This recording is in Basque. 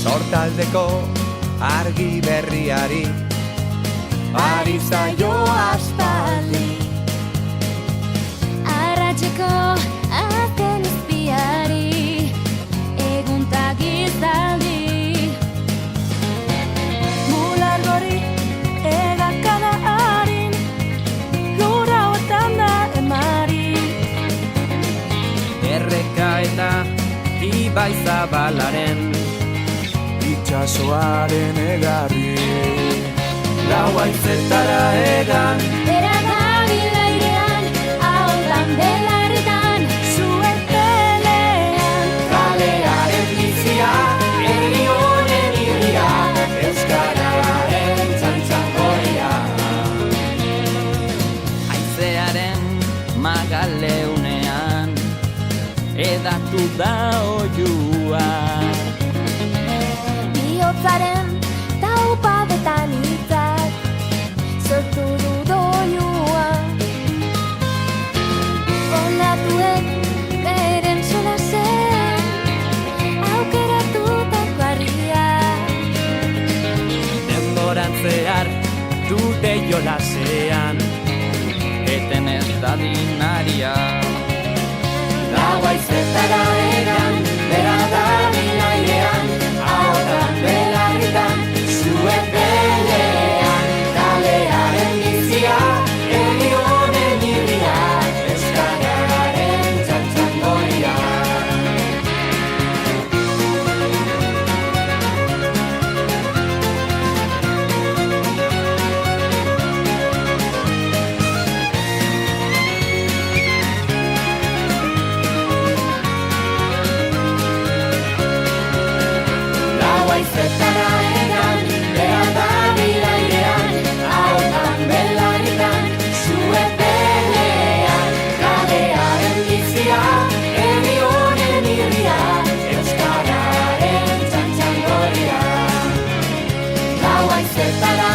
Sortaldeko argi berriari ari zaio aspaldi. Arratseko azken izpiari eguntak izaldi. Mular gori egakada harin lura otan da emari. Erreka eta ibai zabalaren Itxasoaren egarri lau haizetara egan. Bera dabil airean, ahotan belarritan, zuen pelean. Kalearen bizia, herri honen irria, euskararen txantxangoria. Haizearen magaleunean, edatu da oiua. Bihotzaren taupadetan hitzak sortu du doinua. Ondatuen beren solasen aukeratutako harria. Denboran zehar dute jolasean, eten ez dadin aria. Lau haizetara egan, bera dabil airean, ahotan belarritan, zuen pelean. Kalearen bizia, herri honen irria, euskararen txantxangoria. Lau haizetara egan, bera dabil airean, ahotan belarritan, zuen pelean. Kalearen bizia, herri honen irria, euskararen txantxangoria. Lau haizetara